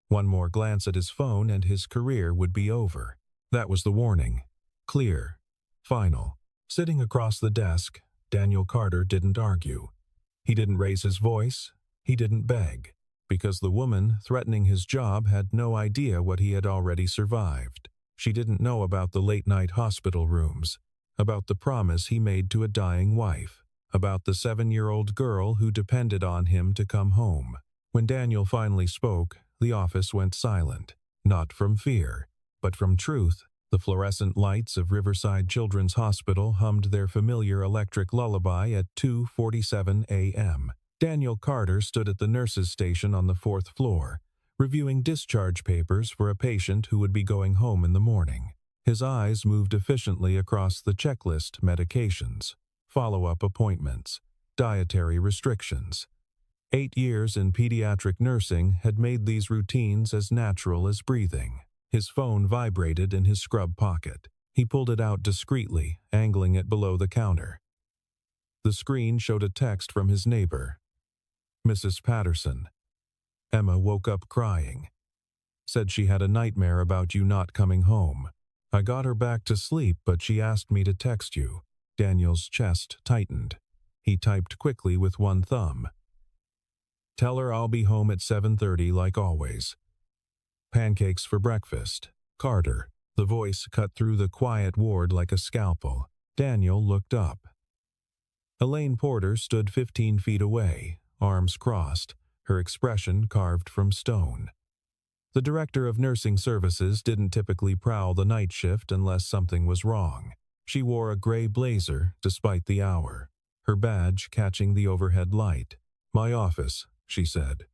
One more glance at his phone and his career would be over. That was the warning. Clear. Final. Sitting across the desk, Daniel Carter didn't argue. He didn't raise his voice. He didn't beg. Because the woman threatening his job had no idea what he had already survived. She didn't know about the late-night hospital rooms, about the promise he made to a dying wife, about the 7-year-old girl who depended on him to come home. When Daniel finally spoke, the office went silent, not from fear, but from truth. The fluorescent lights of Riverside Children's Hospital hummed their familiar electric lullaby at 2:47 a.m. Daniel Carter stood at the nurse's station on the 4th floor, reviewing discharge papers for a patient who would be going home in the morning. His eyes moved efficiently across the checklist: medications, follow-up appointments, dietary restrictions. 8 years in pediatric nursing had made these routines as natural as breathing. His phone vibrated in his scrub pocket. He pulled it out discreetly, angling it below the counter. The screen showed a text from his neighbor. Mrs. Patterson. Emma woke up crying. Said she had a nightmare about you not coming home. I got her back to sleep, but she asked me to text you. Daniel's chest tightened. He typed quickly with one thumb. Tell her I'll be home at 7:30 like always. Pancakes for breakfast. Carter. The voice cut through the quiet ward like a scalpel. Daniel looked up. Elaine Porter stood 15 feet away, arms crossed, her expression carved from stone. The director of nursing services didn't typically prowl the night shift unless something was wrong. She wore a gray blazer despite the hour, her badge catching the overhead light. My office, she said.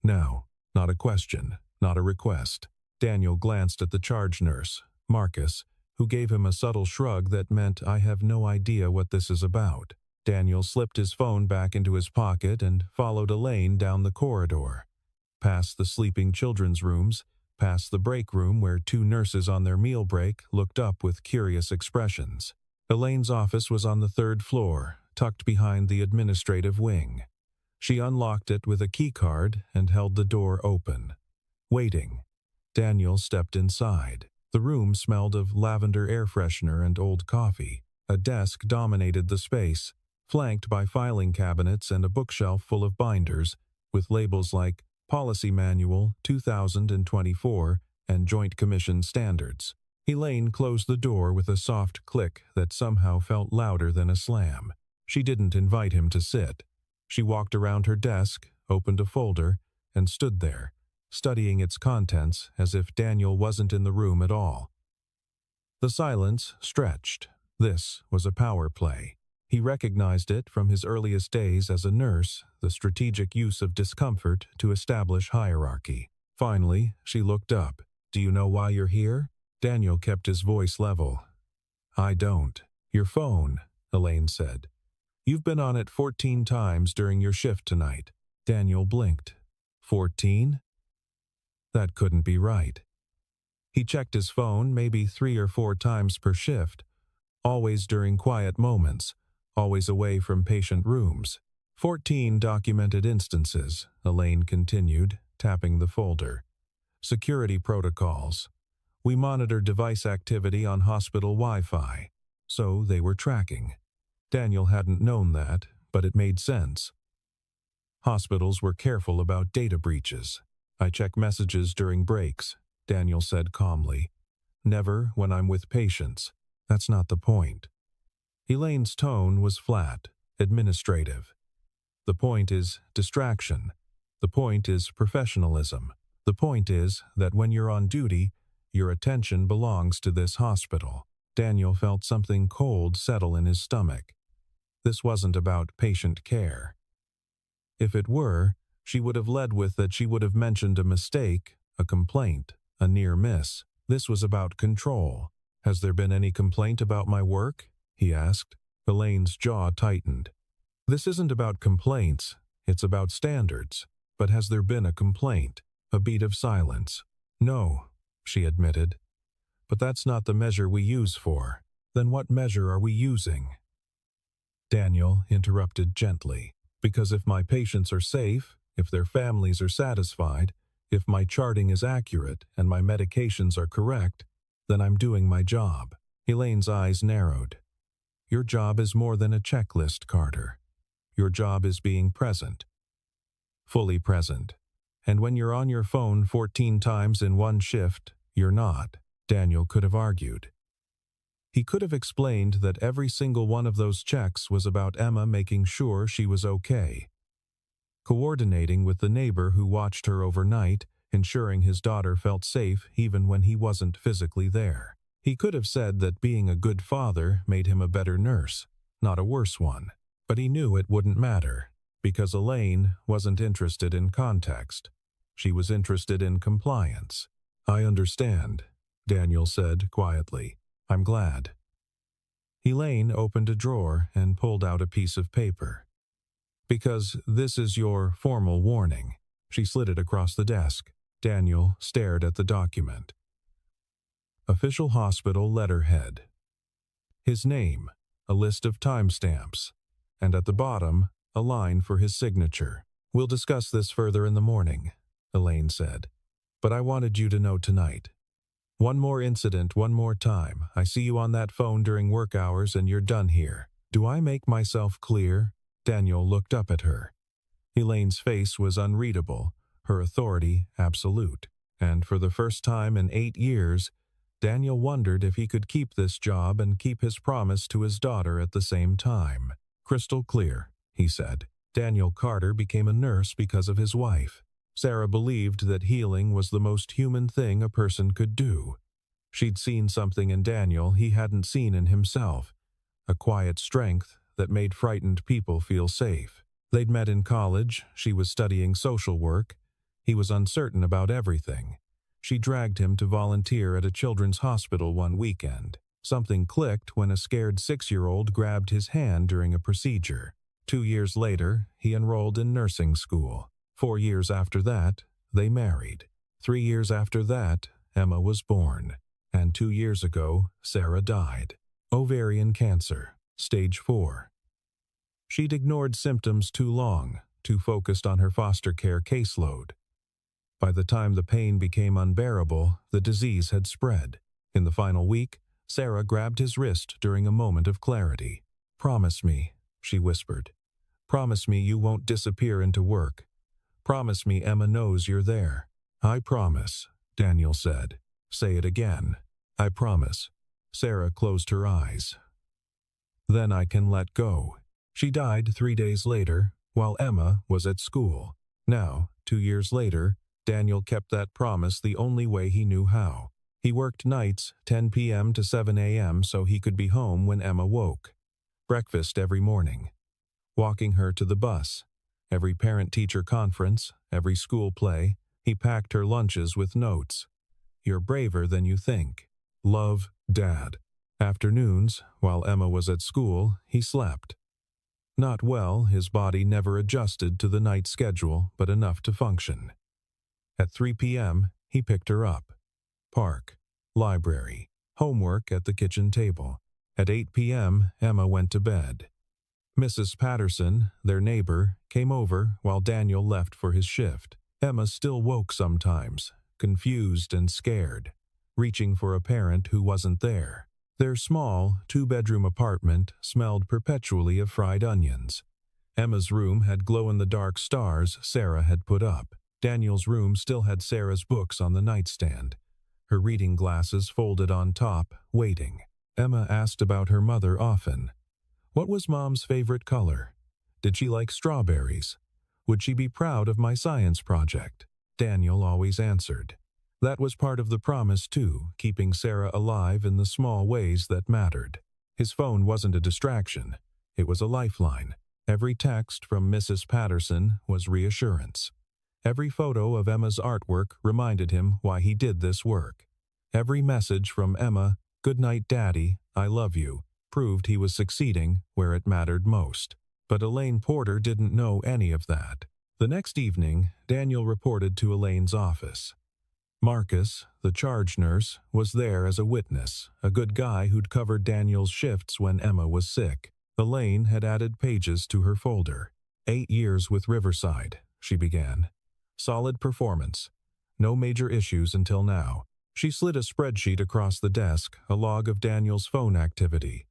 Now, not a question, not a request. Daniel glanced at the charge nurse, Marcus, who gave him a subtle shrug that meant, I have no idea what this is about. Daniel slipped his phone back into his pocket and followed Elaine down the corridor, past the sleeping children's rooms, past the break room where 2 nurses on their meal break looked up with curious expressions. Elaine's office was on the 3rd floor, tucked behind the administrative wing. She unlocked it with a keycard and held the door open. Waiting. Daniel stepped inside. The room smelled of lavender air freshener and old coffee. A desk dominated the space, flanked by filing cabinets and a bookshelf full of binders, with labels like Policy Manual 2024 and Joint Commission Standards. Elaine closed the door with a soft click that somehow felt louder than a slam. She didn't invite him to sit. She walked around her desk, opened a folder, and stood there, studying its contents as if Daniel wasn't in the room at all. The silence stretched. This was a power play. He recognized it from his earliest days as a nurse, the strategic use of discomfort to establish hierarchy. Finally, she looked up. Do you know why you're here? Daniel kept his voice level. I don't. Your phone, Elaine said. You've been on it 14 times during your shift tonight. Daniel blinked. 14? That couldn't be right. He checked his phone maybe 3 or 4 times per shift, always during quiet moments, always away from patient rooms. 14 documented instances, Elaine continued, tapping the folder. Security protocols. We monitor device activity on hospital Wi-Fi, so they were tracking. Daniel hadn't known that, but it made sense. Hospitals were careful about data breaches. I check messages during breaks, Daniel said calmly. Never when I'm with patients. That's not the point. Elaine's tone was flat, administrative. The point is distraction. The point is professionalism. The point is that when you're on duty, your attention belongs to this hospital. Daniel felt something cold settle in his stomach. This wasn't about patient care. If it were, she would have led with that she would have mentioned a mistake, a complaint, a near miss. This was about control. Has there been any complaint about my work? He asked. Elaine's jaw tightened. This isn't about complaints, it's about standards. But has there been a complaint? A beat of silence. No, she admitted. But that's not the measure we use for. Then what measure are we using? Daniel interrupted gently. Because if my patients are safe, if their families are satisfied, If my charting is accurate and my medications are correct, then I'm doing my job. Elaine's eyes narrowed. Your job is more than a checklist, Carter. Your job is being present. Fully present. And when you're on your phone 14 times in one shift, you're not, Daniel could have argued. He could have explained that every single one of those checks was about Emma making sure she was okay. Coordinating with the neighbor who watched her overnight, ensuring his daughter felt safe even when he wasn't physically there. He could have said that being a good father made him a better nurse, not a worse one. But he knew it wouldn't matter, because Elaine wasn't interested in context. She was interested in compliance. I understand, Daniel said quietly. I'm glad. Elaine opened a drawer and pulled out a piece of paper. Because this is your formal warning. She slid it across the desk. Daniel stared at the document. Official hospital letterhead. His name, a list of timestamps, and at the bottom, a line for his signature. We'll discuss this further in the morning, Elaine said. But I wanted you to know tonight. One more incident, one more time. I see you on that phone during work hours and you're done here. Do I make myself clear? Daniel looked up at her. Elaine's face was unreadable, her authority absolute. And for the first time in 8 years, Daniel wondered if he could keep this job and keep his promise to his daughter at the same time. Crystal clear, he said. Daniel Carter became a nurse because of his wife. Sarah believed that healing was the most human thing a person could do. She'd seen something in Daniel he hadn't seen in himself, a quiet strength that made frightened people feel safe. They'd met in college, she was studying social work. He was uncertain about everything. She dragged him to volunteer at a children's hospital one weekend. Something clicked when a scared 6-year-old grabbed his hand during a procedure. 2 years later, he enrolled in nursing school. 4 years after that, they married. 3 years after that, Emma was born. And 2 years ago, Sarah died. Ovarian cancer, stage 4. She'd ignored symptoms too long, too focused on her foster care caseload. By the time the pain became unbearable, the disease had spread. In the final week, Sarah grabbed his wrist during a moment of clarity. Promise me, she whispered. Promise me you won't disappear into work. Promise me Emma knows you're there. I promise, Daniel said. Say it again. I promise. Sarah closed her eyes. Then I can let go. She died 3 days later, while Emma was at school. Now, 2 years later, Daniel kept that promise the only way he knew how. He worked nights, 10 p.m. to 7 a.m. so he could be home when Emma woke. Breakfast every morning. Walking her to the bus. Every parent-teacher conference, every school play, he packed her lunches with notes. You're braver than you think. Love, Dad. Afternoons, while Emma was at school, he slept. Not well, his body never adjusted to the night schedule, but enough to function. At 3 p.m., he picked her up. Park, library, homework at the kitchen table. At 8 p.m., Emma went to bed. Mrs. Patterson, their neighbor, came over while Daniel left for his shift. Emma still woke sometimes, confused and scared, reaching for a parent who wasn't there. Their small, 2-bedroom apartment smelled perpetually of fried onions. Emma's room had glow-in-the-dark stars Sarah had put up. Daniel's room still had Sarah's books on the nightstand, her reading glasses folded on top, waiting. Emma asked about her mother often. What was Mom's favorite color? Did she like strawberries? Would she be proud of my science project? Daniel always answered. That was part of the promise, too, keeping Sarah alive in the small ways that mattered. His phone wasn't a distraction. It was a lifeline. Every text from Mrs. Patterson was reassurance. Every photo of Emma's artwork reminded him why he did this work. Every message from Emma, "Good night, Daddy, I love you," proved he was succeeding where it mattered most. But Elaine Porter didn't know any of that. The next evening, Daniel reported to Elaine's office. Marcus, the charge nurse, was there as a witness, a good guy who'd covered Daniel's shifts when Emma was sick. Elaine had added pages to her folder. 8 years with Riverside, she began. Solid performance. No major issues until now. She slid a spreadsheet across the desk, a log of Daniel's phone activity.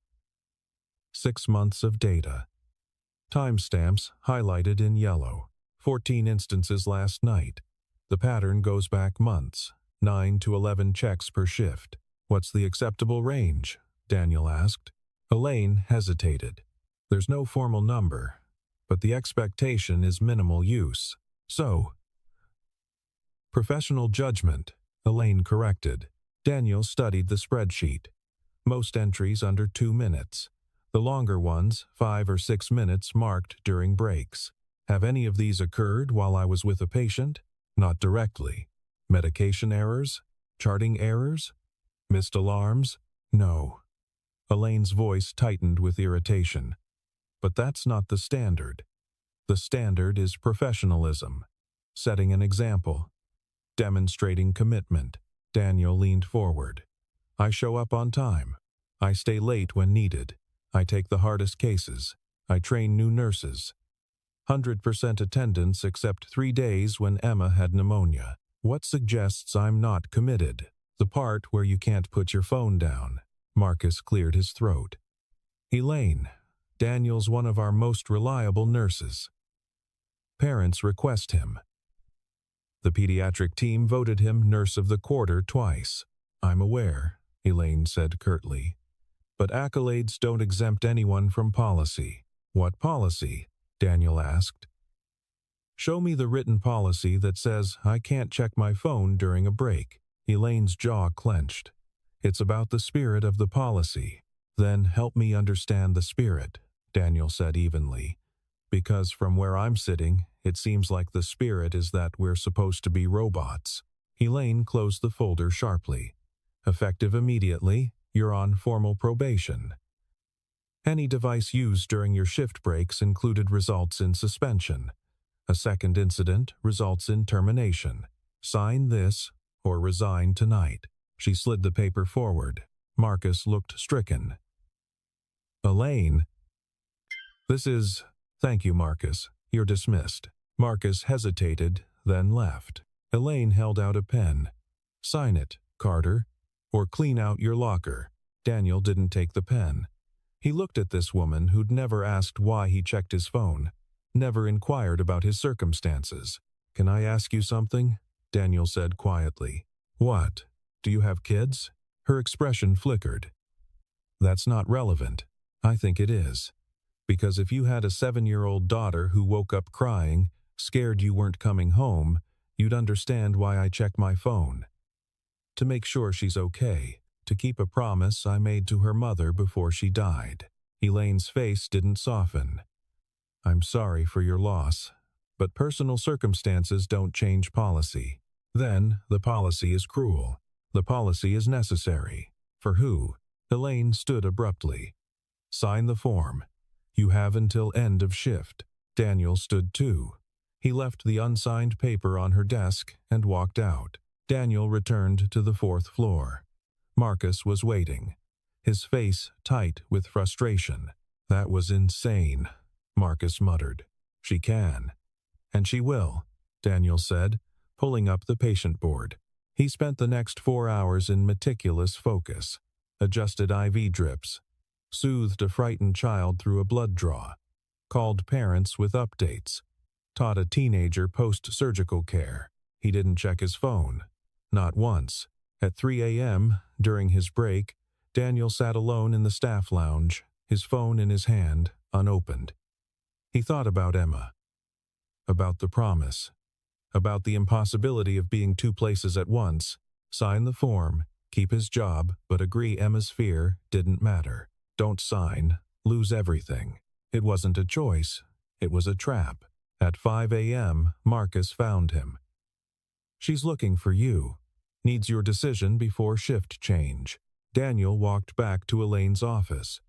6 months of data. Timestamps highlighted in yellow. 14 instances last night. The pattern goes back months. 9 to 11 checks per shift. What's the acceptable range? Daniel asked. Elaine hesitated. There's no formal number, but the expectation is minimal use. So, professional judgment, Elaine corrected. Daniel studied the spreadsheet. Most entries under 2 minutes. The longer ones, 5 or 6 minutes, marked during breaks. Have any of these occurred while I was with a patient? Not directly. Medication errors? Charting errors? Missed alarms? No. Elaine's voice tightened with irritation. But that's not the standard. The standard is professionalism. Setting an example. Demonstrating commitment. Daniel leaned forward. I show up on time. I stay late when needed. I take the hardest cases. I train new nurses. 100% attendance except 3 days when Emma had pneumonia. What suggests I'm not committed? The part where you can't put your phone down. Marcus cleared his throat. Elaine, Daniel's one of our most reliable nurses. Parents request him. The pediatric team voted him Nurse of the Quarter twice. I'm aware, Elaine said curtly. But accolades don't exempt anyone from policy. What policy? Daniel asked. Show me the written policy that says I can't check my phone during a break. Elaine's jaw clenched. It's about the spirit of the policy. Then help me understand the spirit, Daniel said evenly. Because from where I'm sitting, it seems like the spirit is that we're supposed to be robots. Elaine closed the folder sharply. Effective immediately, you're on formal probation. Any device used during your shift breaks included results in suspension. A second incident results in termination. Sign this or resign tonight. She slid the paper forward. Marcus looked stricken. Elaine. Thank you, Marcus. You're dismissed. Marcus hesitated, then left. Elaine held out a pen. Sign it, Carter, or clean out your locker. Daniel didn't take the pen. He looked at this woman who'd never asked why he checked his phone, never inquired about his circumstances. Can I ask you something? Daniel said quietly. What? Do you have kids? Her expression flickered. That's not relevant. I think it is. Because if you had a 7-year-old daughter who woke up crying, scared you weren't coming home, you'd understand why I check my phone. To make sure she's okay. To keep a promise I made to her mother before she died. Elaine's face didn't soften. I'm sorry for your loss, but personal circumstances don't change policy. Then, the policy is cruel. The policy is necessary. For who? Elaine stood abruptly. Sign the form. You have until end of shift. Daniel stood too. He left the unsigned paper on her desk and walked out. Daniel returned to the 4th floor. Marcus was waiting, his face tight with frustration. That was insane, Marcus muttered. She can. And she will, Daniel said, pulling up the patient board. He spent the next 4 hours in meticulous focus, adjusted IV drips, soothed a frightened child through a blood draw, called parents with updates, taught a teenager post-surgical care. He didn't check his phone. Not once. At 3 a.m., during his break, Daniel sat alone in the staff lounge, his phone in his hand, unopened. He thought about Emma, about the promise, about the impossibility of being 2 places at once, sign the form, keep his job, but agree Emma's fear didn't matter. Don't sign, lose everything. It wasn't a choice, it was a trap. At 5 a.m., Marcus found him. She's looking for you. Needs your decision before shift change. Daniel walked back to Elaine's office.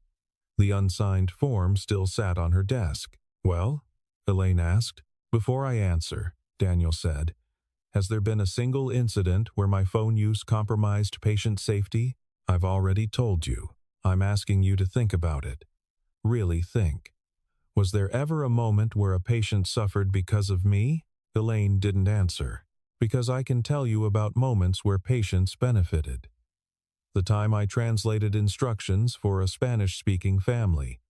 The unsigned form still sat on her desk. Well? Elaine asked. Before I answer, Daniel said, has there been a single incident where my phone use compromised patient safety? I've already told you. I'm asking you to think about it. Really think. Was there ever a moment where a patient suffered because of me? Elaine didn't answer. Because I can tell you about moments where patients benefited. The time I translated instructions for a Spanish-speaking family.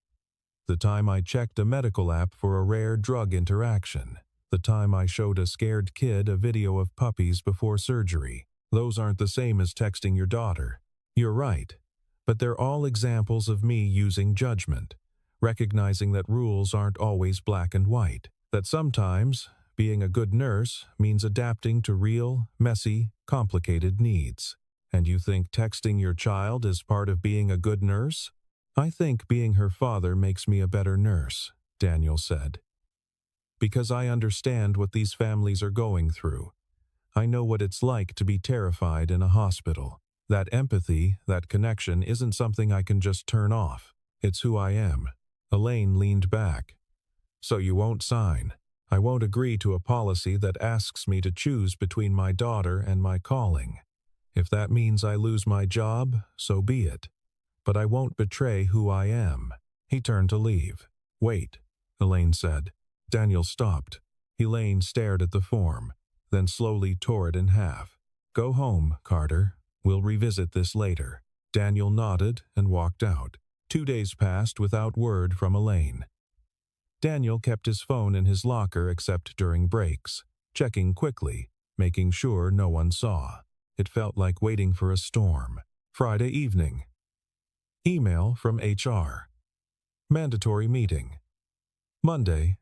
The time I checked a medical app for a rare drug interaction. The time I showed a scared kid a video of puppies before surgery. Those aren't the same as texting your daughter. You're right, but they're all examples of me using judgment, recognizing that rules aren't always black and white, that sometimes being a good nurse means adapting to real, messy, complicated needs. And you think texting your child is part of being a good nurse? I think being her father makes me a better nurse, Daniel said. Because I understand what these families are going through. I know what it's like to be terrified in a hospital. That empathy, that connection isn't something I can just turn off. It's who I am. Elaine leaned back. So you won't sign. I won't agree to a policy that asks me to choose between my daughter and my calling. If that means I lose my job, so be it. But I won't betray who I am. He turned to leave. Wait, Elaine said. Daniel stopped. Elaine stared at the form, then slowly tore it in half. Go home, Carter. We'll revisit this later. Daniel nodded and walked out. 2 days passed without word from Elaine. Daniel kept his phone in his locker except during breaks, checking quickly, making sure no one saw. It felt like waiting for a storm. Friday evening. Email from HR. Mandatory meeting. Monday,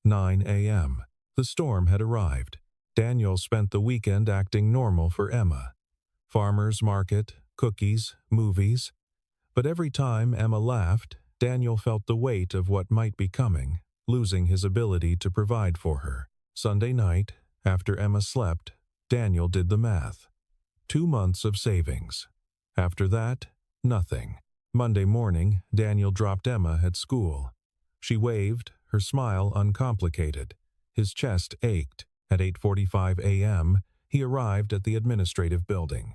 9 a.m. The storm had arrived. Daniel spent the weekend acting normal for Emma. Farmer's market, cookies, movies. But every time Emma laughed, Daniel felt the weight of what might be coming, losing his ability to provide for her. Sunday night, after Emma slept, Daniel did the math. 2 months of savings. After that, nothing. Monday morning, Daniel dropped Emma at school. She waved, her smile uncomplicated. His chest ached. At 8:45 a.m., he arrived at the administrative building.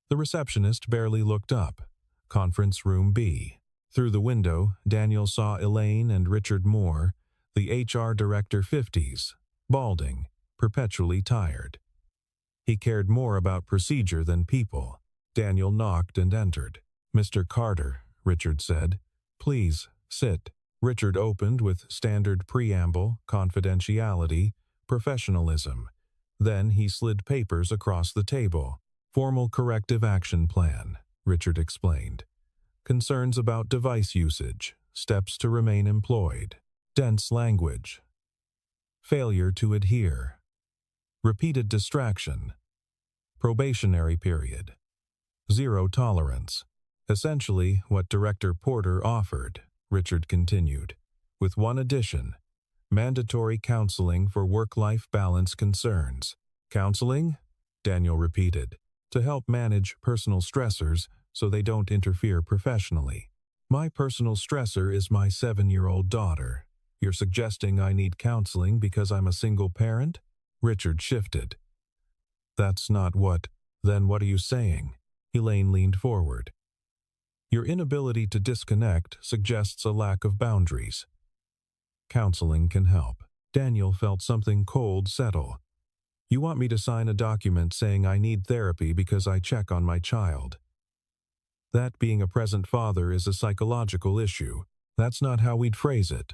The receptionist barely looked up. Conference room B. Through the window, Daniel saw Elaine and Richard Moore, the HR director 50s, balding, perpetually tired. He cared more about procedure than people. Daniel knocked and entered. Mr. Carter, Richard said. Please, sit. Richard opened with standard preamble, confidentiality, professionalism. Then he slid papers across the table. Formal corrective action plan, Richard explained. Concerns about device usage, steps to remain employed, dense language, failure to adhere, repeated distraction, probationary period, zero tolerance. Essentially what Director Porter offered, Richard continued, with one addition: mandatory counseling for work-life balance concerns. Counseling? Daniel repeated, to help manage personal stressors so they don't interfere professionally. My personal stressor is my 7-year-old daughter. You're suggesting I need counseling because I'm a single parent? Richard shifted. That's not what. Then what are you saying? Elaine leaned forward. Your inability to disconnect suggests a lack of boundaries. Counseling can help. Daniel felt something cold settle. You want me to sign a document saying I need therapy because I check on my child. That being a present father is a psychological issue. That's not how we'd phrase it,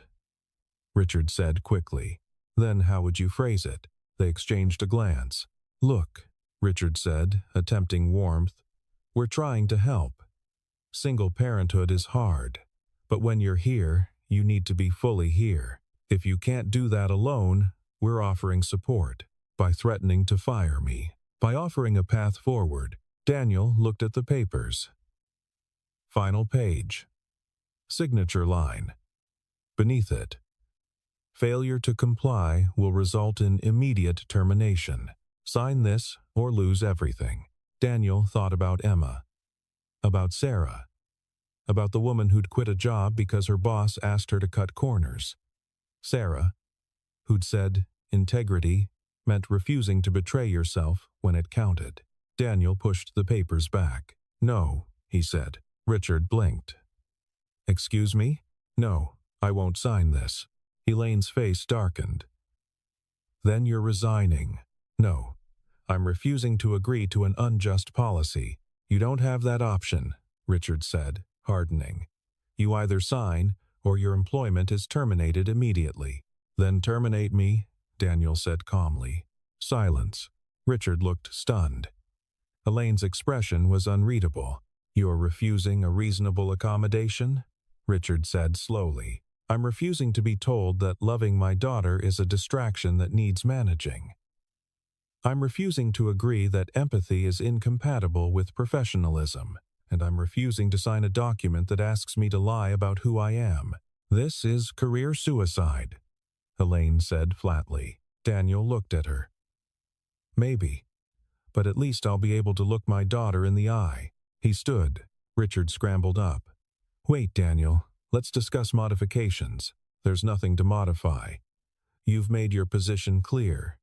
Richard said quickly. Then how would you phrase it? They exchanged a glance. Look, Richard said, attempting warmth. We're trying to help. Single parenthood is hard. But when you're here, you need to be fully here. If you can't do that alone, we're offering support. By threatening to fire me. By offering a path forward. Daniel looked at the papers. Final page. Signature line. Beneath it. Failure to comply will result in immediate termination. Sign this or lose everything. Daniel thought about Emma. About Sarah. About the woman who'd quit a job because her boss asked her to cut corners. Sarah, who'd said integrity meant refusing to betray yourself when it counted. Daniel pushed the papers back. No, he said. Richard blinked. Excuse me? No, I won't sign this. Elaine's face darkened. Then you're resigning. No. I'm refusing to agree to an unjust policy. You don't have that option, Richard said, hardening. You either sign, or your employment is terminated immediately. Then terminate me, Daniel said calmly. Silence. Richard looked stunned. Elaine's expression was unreadable. You're refusing a reasonable accommodation? Richard said slowly. I'm refusing to be told that loving my daughter is a distraction that needs managing. I'm refusing to agree that empathy is incompatible with professionalism, and I'm refusing to sign a document that asks me to lie about who I am. This is career suicide, Elaine said flatly. Daniel looked at her. Maybe, but at least I'll be able to look my daughter in the eye. He stood. Richard scrambled up. Wait, Daniel. Let's discuss modifications. There's nothing to modify. You've made your position clear,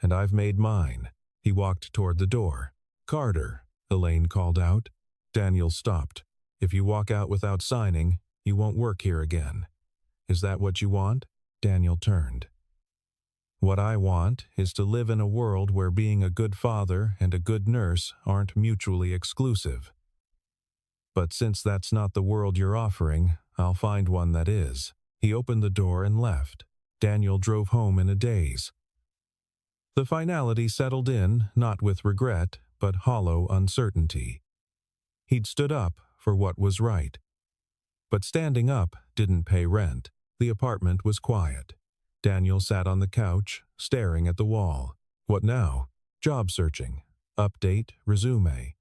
and I've made mine. He walked toward the door. Carter, Elaine called out. Daniel stopped. If you walk out without signing, you won't work here again. Is that what you want? Daniel turned. What I want is to live in a world where being a good father and a good nurse aren't mutually exclusive. But since that's not the world you're offering, I'll find one that is. He opened the door and left. Daniel drove home in a daze. The finality settled in, not with regret, but hollow uncertainty. He'd stood up for what was right. But standing up didn't pay rent. The apartment was quiet. Daniel sat on the couch, staring at the wall. What now? Job searching. Update, resume.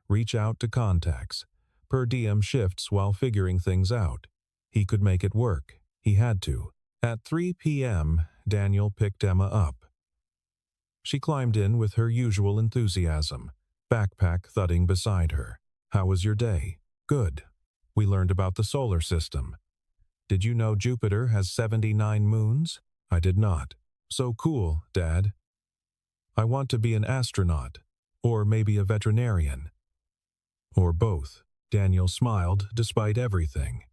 Reach out to contacts. Per diem shifts while figuring things out. He could make it work. He had to. At 3 p.m., Daniel picked Emma up. She climbed in with her usual enthusiasm, backpack thudding beside her. How was your day? Good. We learned about the solar system. Did you know Jupiter has 79 moons? I did not. So cool, Dad. I want to be an astronaut, or maybe a veterinarian. Or both. Daniel smiled despite everything.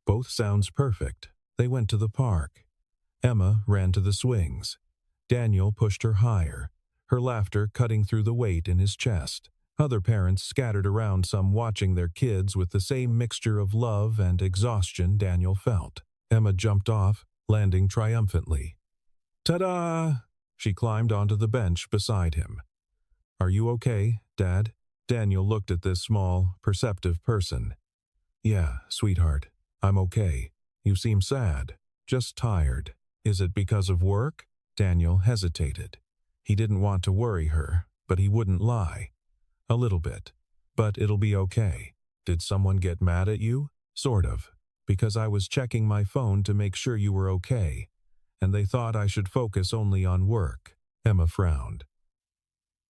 Both sounds perfect. They went to the park. Emma ran to the swings. Daniel pushed her higher, her laughter cutting through the weight in his chest. Other parents scattered around, some watching their kids with the same mixture of love and exhaustion Daniel felt. Emma jumped off, landing triumphantly. Ta-da! She climbed onto the bench beside him. Are you okay, Dad? Daniel looked at this small, perceptive person. Yeah, sweetheart, I'm okay. You seem sad. Just tired. Is it because of work? Daniel hesitated. He didn't want to worry her, but he wouldn't lie. A little bit. But it'll be okay. Did someone get mad at you? Sort of. Because I was checking my phone to make sure you were okay, and they thought I should focus only on work. Emma frowned.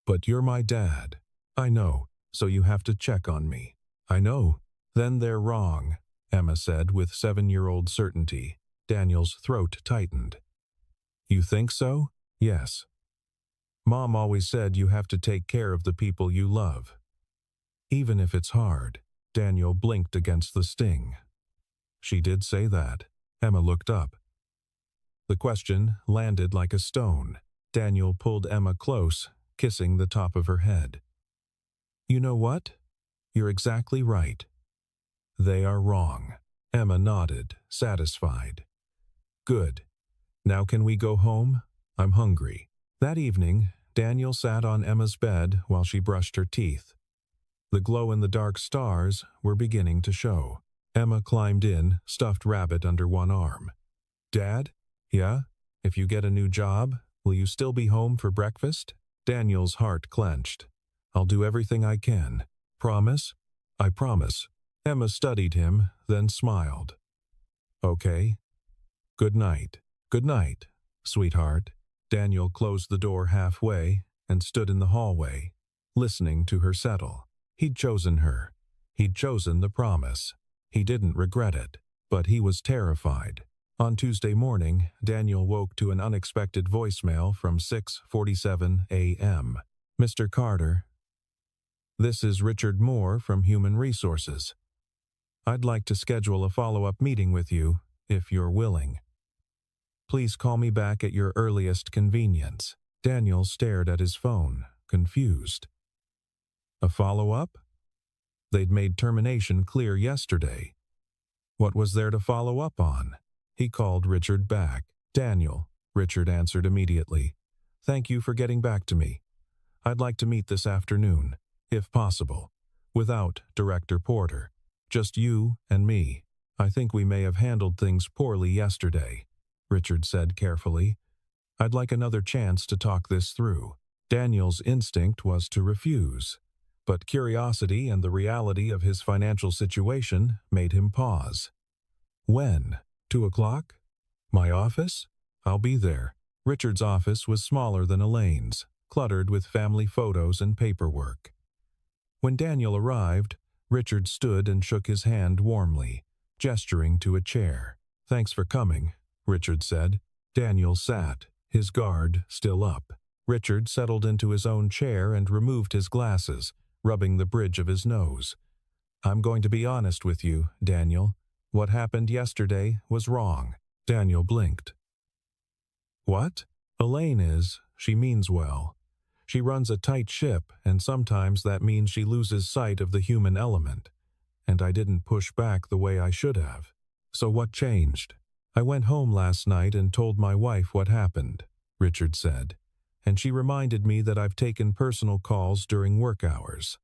But you're my dad. I know, so you have to check on me. I know. Then they're wrong, Emma said with 7-year-old certainty. Daniel's throat tightened. You think so? Yes. Mom always said you have to take care of the people you love. Even if it's hard. Daniel blinked against the sting. She did say that. Emma looked up. The question landed like a stone. Daniel pulled Emma close, kissing the top of her head. You know what? You're exactly right. They are wrong. Emma nodded, satisfied. Good. Now can we go home? I'm hungry. That evening, Daniel sat on Emma's bed while she brushed her teeth. The glow-in-the-dark stars were beginning to show. Emma climbed in, stuffed rabbit under one arm. Dad? Yeah? If you get a new job, will you still be home for breakfast? Daniel's heart clenched. I'll do everything I can. Promise? I promise. Emma studied him, then smiled. Okay. Good night. Good night, sweetheart. Daniel closed the door halfway and stood in the hallway, listening to her settle. He'd chosen her. He'd chosen the promise. He didn't regret it, but he was terrified. On Tuesday morning, Daniel woke to an unexpected voicemail from 6:47 a.m. Mr. Carter. This is Richard Moore from Human Resources. I'd like to schedule a follow-up meeting with you, if you're willing. Please call me back at your earliest convenience. Daniel stared at his phone, confused. A follow-up? They'd made termination clear yesterday. What was there to follow up on? He called Richard back. Daniel, Richard answered immediately. Thank you for getting back to me. I'd like to meet this afternoon, if possible, without Director Porter. Just you and me. I think we may have handled things poorly yesterday, Richard said carefully. I'd like another chance to talk this through. Daniel's instinct was to refuse, but curiosity and the reality of his financial situation made him pause. When? 2 o'clock? My office? I'll be there. Richard's office was smaller than Elaine's, cluttered with family photos and paperwork. When Daniel arrived, Richard stood and shook his hand warmly, gesturing to a chair. Thanks for coming, Richard said. Daniel sat, his guard still up. Richard settled into his own chair and removed his glasses, rubbing the bridge of his nose. I'm going to be honest with you, Daniel. What happened yesterday was wrong. Daniel blinked. What? Elaine is. She means well. She runs a tight ship, and sometimes that means she loses sight of the human element. And I didn't push back the way I should have. So what changed? I went home last night and told my wife what happened, Richard said, and she reminded me that I've taken personal calls during work hours.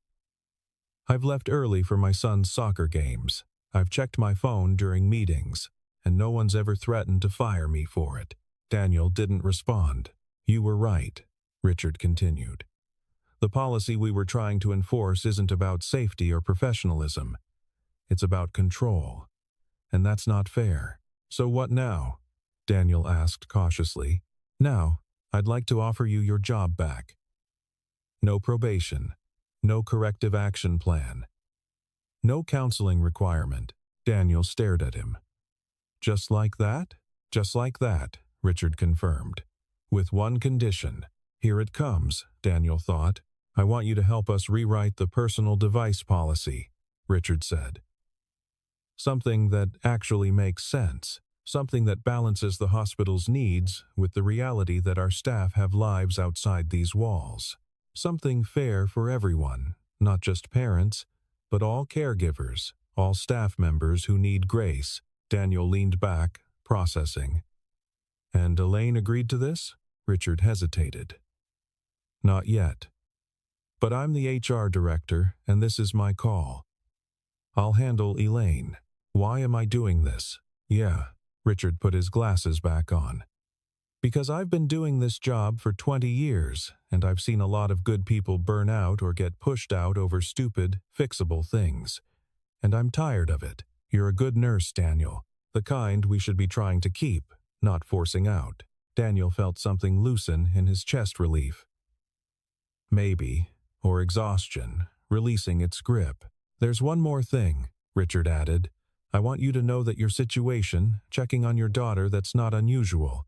I've left early for my son's soccer games. I've checked my phone during meetings, and no one's ever threatened to fire me for it. Daniel didn't respond. You were right, Richard continued. The policy we were trying to enforce isn't about safety or professionalism. It's about control. And that's not fair. So what now? Daniel asked cautiously. Now, I'd like to offer you your job back. No probation. No corrective action plan. No counseling requirement. Daniel stared at him. Just like that? Just like that, Richard confirmed. With one condition. Here it comes, Daniel thought. I want you to help us rewrite the personal device policy, Richard said. Something that actually makes sense. Something that balances the hospital's needs with the reality that our staff have lives outside these walls. Something fair for everyone, not just parents, but all caregivers, all staff members who need grace. Daniel leaned back, processing. And Elaine agreed to this? Richard hesitated. Not yet. But I'm the HR director, and this is my call. I'll handle Elaine. Why am I doing this? Yeah, Richard put his glasses back on. Because I've been doing this job for 20 years, and I've seen a lot of good people burn out or get pushed out over stupid, fixable things. And I'm tired of it. You're a good nurse, Daniel. The kind we should be trying to keep, not forcing out. Daniel felt something loosen in his chest relief. Maybe, or exhaustion, releasing its grip. There's one more thing, Richard added. I want you to know that your situation, checking on your daughter, that's not unusual.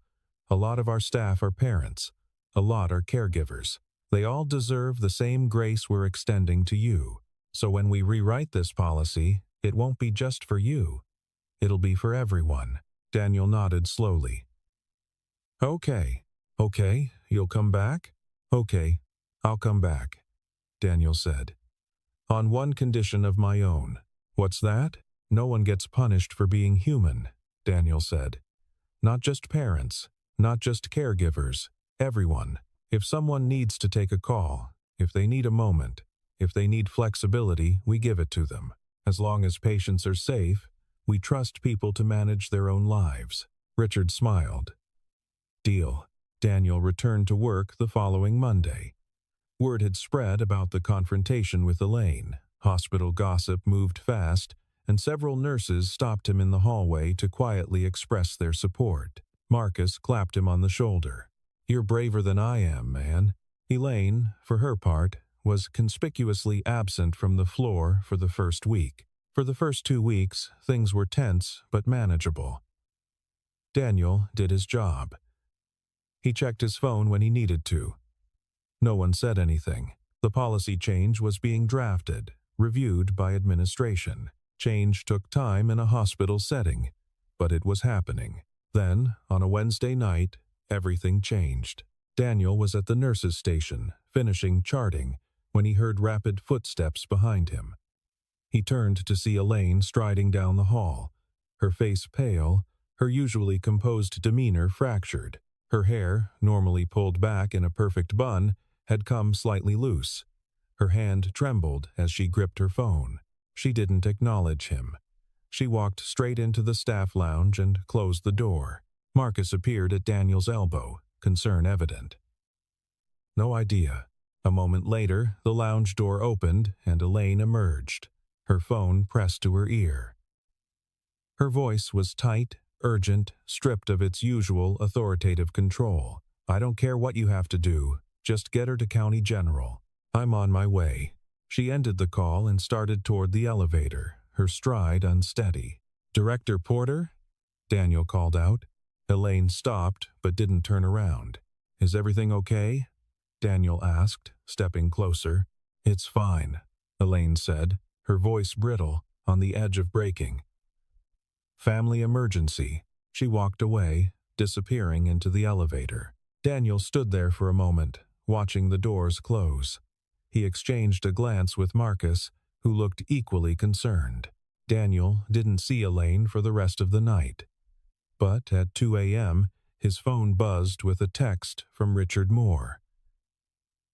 A lot of our staff are parents. A lot are caregivers. They all deserve the same grace we're extending to you. So when we rewrite this policy, it won't be just for you. It'll be for everyone. Daniel nodded slowly. Okay, you'll come back? Okay, I'll come back, Daniel said. On one condition of my own. What's that? No one gets punished for being human, Daniel said. Not just parents, not just caregivers, everyone. If someone needs to take a call, if they need a moment, if they need flexibility, we give it to them. As long as patients are safe, we trust people to manage their own lives. Richard smiled. Deal. Daniel returned to work the following Monday. Word had spread about the confrontation with Elaine. Hospital gossip moved fast, and several nurses stopped him in the hallway to quietly express their support. Marcus clapped him on the shoulder. You're braver than I am, man. Elaine, for her part, was conspicuously absent from the floor for the first week. For the first 2 weeks, things were tense but manageable. Daniel did his job. He checked his phone when he needed to. No one said anything. The policy change was being drafted, reviewed by administration. Change took time in a hospital setting, but it was happening. Then, on a Wednesday night, everything changed. Daniel was at the nurse's station, finishing charting, when he heard rapid footsteps behind him. He turned to see Elaine striding down the hall, her face pale, her usually composed demeanor fractured. Her hair, normally pulled back in a perfect bun, had come slightly loose. Her hand trembled as she gripped her phone. She didn't acknowledge him. She walked straight into the staff lounge and closed the door. Marcus appeared at Daniel's elbow, concern evident. No idea. A moment later, the lounge door opened and Elaine emerged, her phone pressed to her ear. Her voice was tight, urgent, stripped of its usual authoritative control. "I don't care what you have to do. Just get her to County General. I'm on my way." She ended the call and started toward the elevator, her stride unsteady. "Director Porter?" Daniel called out. Elaine stopped, but didn't turn around. "Is everything okay?" Daniel asked, stepping closer. "It's fine," Elaine said, her voice brittle, on the edge of breaking. "Family emergency." She walked away, disappearing into the elevator. Daniel stood there for a moment, watching the doors close. He exchanged a glance with Marcus, who looked equally concerned. Daniel didn't see Elaine for the rest of the night. But at 2 a.m., his phone buzzed with a text from Richard Moore.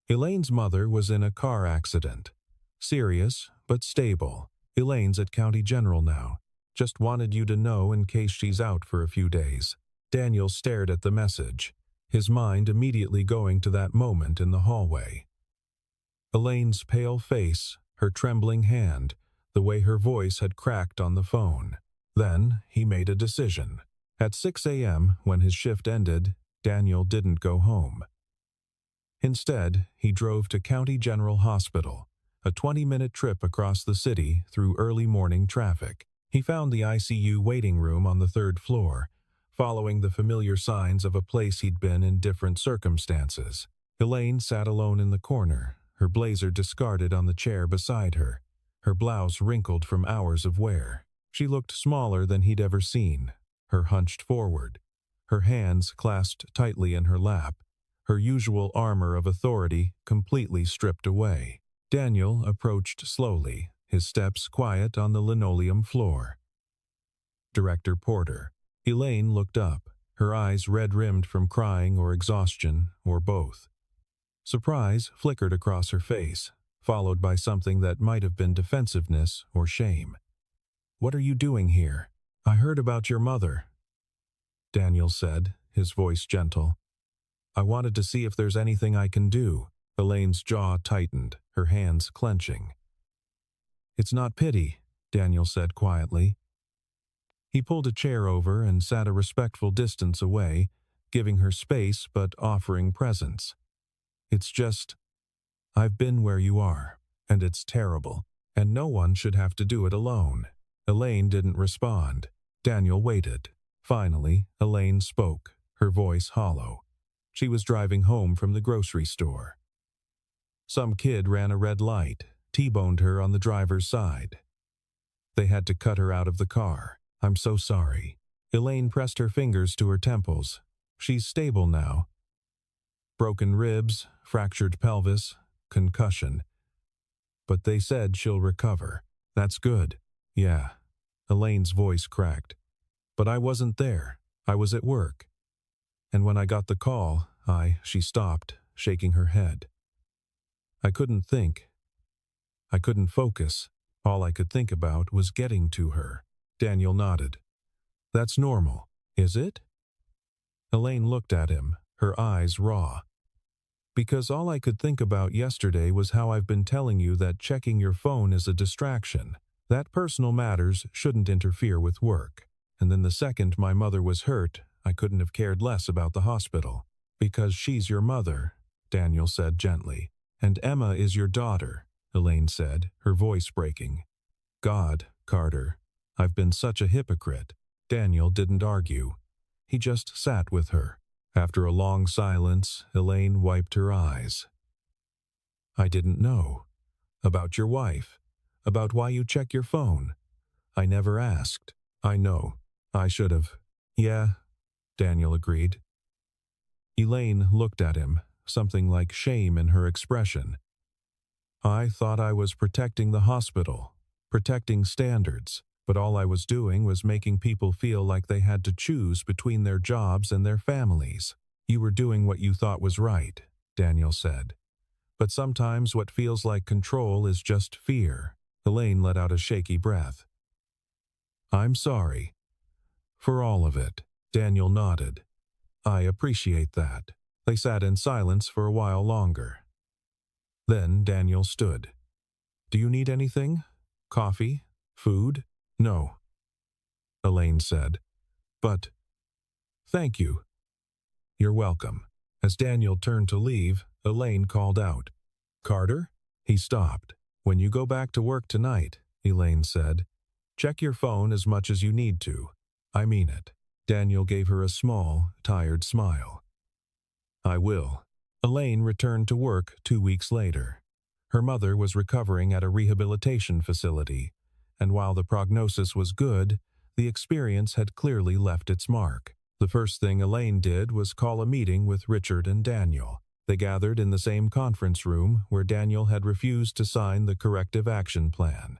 Elaine's mother was in a car accident. Serious, but stable. Elaine's at County General now. Just wanted you to know in case she's out for a few days. Daniel stared at the message, his mind immediately going to that moment in the hallway. Elaine's pale face, her trembling hand, the way her voice had cracked on the phone. Then he made a decision. At 6 a.m., when his shift ended, Daniel didn't go home. Instead, he drove to County General Hospital, a 20-minute trip across the city through early morning traffic. He found the ICU waiting room on the 3rd floor, following the familiar signs of a place he'd been in different circumstances. Elaine sat alone in the corner, her blazer discarded on the chair beside her, her blouse wrinkled from hours of wear. She looked smaller than he'd ever seen, her hunched forward, her hands clasped tightly in her lap, her usual armor of authority completely stripped away. Daniel approached slowly, his steps quiet on the linoleum floor. Director Porter. Elaine looked up, her eyes red-rimmed from crying or exhaustion, or both. Surprise flickered across her face, followed by something that might have been defensiveness or shame. "What are you doing here?" "I heard about your mother," Daniel said, his voice gentle. "I wanted to see if there's anything I can do." Elaine's jaw tightened, her hands clenching. "It's not pity," Daniel said quietly. He pulled a chair over and sat a respectful distance away, giving her space but offering presence. "It's just, I've been where you are, and it's terrible, and no one should have to do it alone." Elaine didn't respond. Daniel waited. Finally, Elaine spoke, her voice hollow. She was driving home from the grocery store. Some kid ran a red light, T-boned her on the driver's side. They had to cut her out of the car. "I'm so sorry." Elaine pressed her fingers to her temples. "She's stable now. Broken ribs, fractured pelvis, concussion. But they said she'll recover." "That's good." "Yeah." Elaine's voice cracked. "But I wasn't there. I was at work. And when I got the call, She stopped, shaking her head. "I couldn't think. I couldn't focus. All I could think about was getting to her." Daniel nodded. "That's normal, is it?" Elaine looked at him, her eyes raw. "Because all I could think about yesterday was how I've been telling you that checking your phone is a distraction, that personal matters shouldn't interfere with work. And then the second my mother was hurt, I couldn't have cared less about the hospital. Because she's your mother," Daniel said gently. "And Emma is your daughter," Elaine said, her voice breaking. "God, Carter, I've been such a hypocrite." Daniel didn't argue. He just sat with her. After a long silence, Elaine wiped her eyes. "I didn't know. About your wife. About why you check your phone. I never asked." "I know. I should have." "Yeah," Daniel agreed. Elaine looked at him, something like shame in her expression. I thought I was protecting the hospital, protecting standards, but all I was doing was making people feel like they had to choose between their jobs and their families. You were doing what you thought was right, Daniel said. But sometimes what feels like control is just fear. Elaine let out a shaky breath. I'm sorry. For all of it, Daniel nodded. I appreciate that. They sat in silence for a while longer. Then Daniel stood. Do you need anything? Coffee? Food? No, Elaine said. But, thank you. You're welcome. As Daniel turned to leave, Elaine called out. Carter? He stopped. When you go back to work tonight, Elaine said, check your phone as much as you need to. I mean it. Daniel gave her a small, tired smile. I will. Elaine returned to work 2 weeks later. Her mother was recovering at a rehabilitation facility, and while the prognosis was good, the experience had clearly left its mark. The first thing Elaine did was call a meeting with Richard and Daniel. They gathered in the same conference room where Daniel had refused to sign the corrective action plan.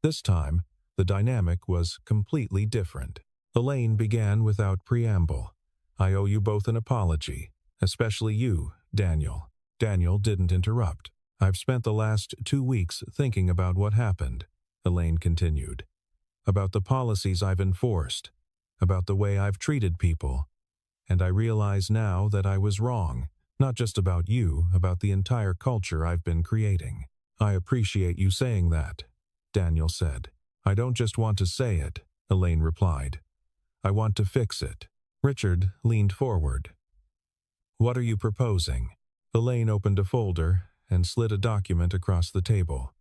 This time, the dynamic was completely different. Elaine began without preamble. I owe you both an apology, especially you, Daniel. Daniel didn't interrupt. I've spent the last 2 weeks thinking about what happened, Elaine continued. About the policies I've enforced, about the way I've treated people. And I realize now that I was wrong, not just about you, about the entire culture I've been creating. I appreciate you saying that, Daniel said. I don't just want to say it, Elaine replied. I want to fix it. Richard leaned forward. What are you proposing? Elaine opened a folder and slid a document across the table.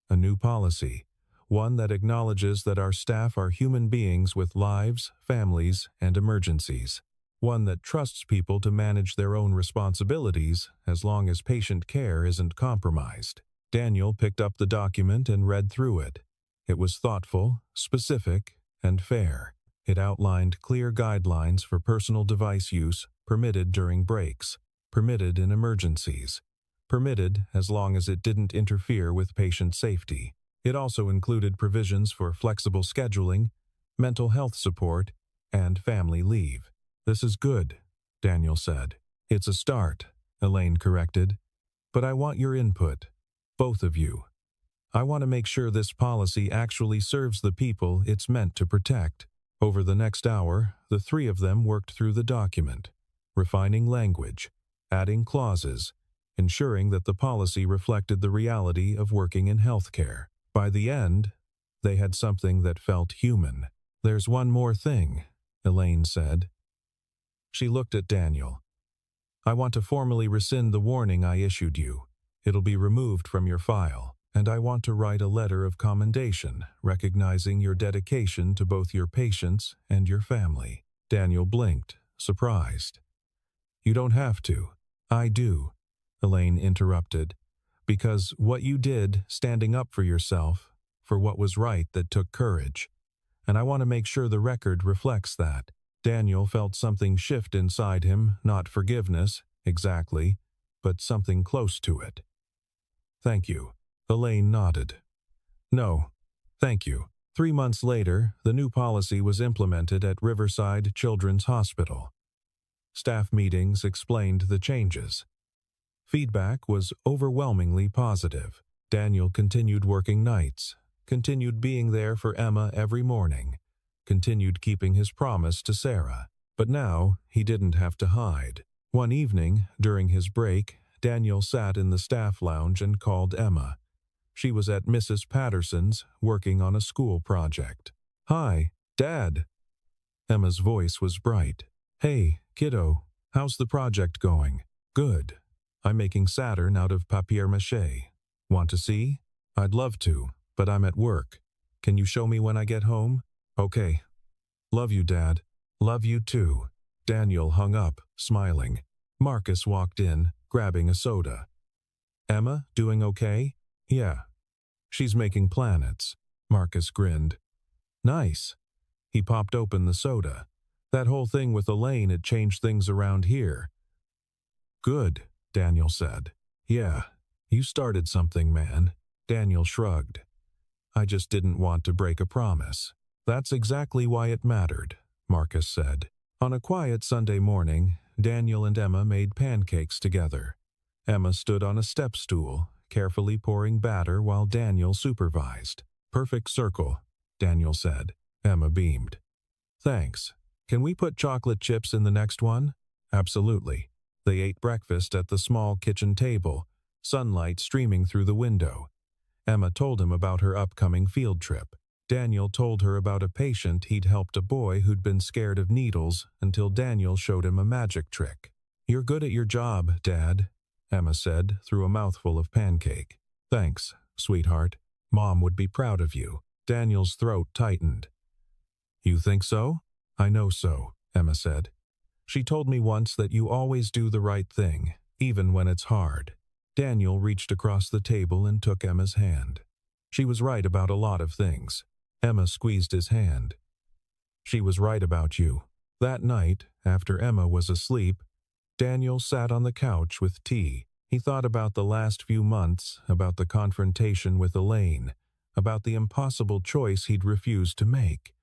A new policy, one that acknowledges that our staff are human beings with lives, families, and emergencies. One that trusts people to manage their own responsibilities as long as patient care isn't compromised. Daniel picked up the document and read through it. It was thoughtful, specific, and fair. It outlined clear guidelines for personal device use permitted during breaks, permitted in emergencies, permitted as long as it didn't interfere with patient safety. It also included provisions for flexible scheduling, mental health support, and family leave. This is good, Daniel said. It's a start, Elaine corrected. But I want your input, both of you. I want to make sure this policy actually serves the people it's meant to protect. Over the next hour, the three of them worked through the document, refining language, adding clauses, ensuring that the policy reflected the reality of working in healthcare. By the end, they had something that felt human. There's one more thing, Elaine said. She looked at Daniel. I want to formally rescind the warning I issued you. It'll be removed from your file, and I want to write a letter of commendation recognizing your dedication to both your patients and your family. Daniel blinked, surprised. You don't have to. I do, Elaine interrupted, because what you did standing up for yourself, for what was right that took courage, and I want to make sure the record reflects that. Daniel felt something shift inside him, not forgiveness, exactly, but something close to it. Thank you. Elaine nodded. No, thank you. 3 months later, the new policy was implemented at Riverside Children's Hospital. Staff meetings explained the changes. Feedback was overwhelmingly positive. Daniel continued working nights, continued being there for Emma every morning, continued keeping his promise to Sarah. But now he didn't have to hide. One evening, during his break, Daniel sat in the staff lounge and called Emma. She was at Mrs. Patterson's working on a school project. Hi, Dad. Emma's voice was bright. Hey, kiddo, how's the project going? Good. I'm making Saturn out of papier-mâché. Want to see? I'd love to, but I'm at work. Can you show me when I get home? Okay. Love you, Dad. Love you too. Daniel hung up, smiling. Marcus walked in, grabbing a soda. Emma, doing okay? Yeah. She's making planets. Marcus grinned. Nice. He popped open the soda. That whole thing with Elaine had changed things around here. Good, Daniel said. Yeah, you started something, man. Daniel shrugged. I just didn't want to break a promise. That's exactly why it mattered, Marcus said. On a quiet Sunday morning, Daniel and Emma made pancakes together. Emma stood on a step stool, carefully pouring batter while Daniel supervised. Perfect circle, Daniel said. Emma beamed. Thanks. Can we put chocolate chips in the next one? Absolutely. They ate breakfast at the small kitchen table, sunlight streaming through the window. Emma told him about her upcoming field trip. Daniel told her about a patient he'd helped a boy who'd been scared of needles until Daniel showed him a magic trick. You're good at your job, Dad, Emma said through a mouthful of pancake. Thanks, sweetheart. Mom would be proud of you. Daniel's throat tightened. You think so? I know so, Emma said. She told me once that you always do the right thing, even when it's hard. Daniel reached across the table and took Emma's hand. She was right about a lot of things. Emma squeezed his hand. She was right about you. That night, after Emma was asleep, Daniel sat on the couch with tea. He thought about the last few months, about the confrontation with Elaine, about the impossible choice he'd refused to make,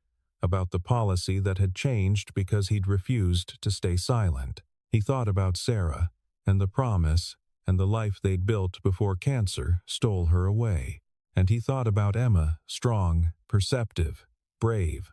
about the policy that had changed because he'd refused to stay silent. He thought about Sarah, and the promise, and the life they'd built before cancer stole her away. And he thought about Emma, strong, perceptive, brave,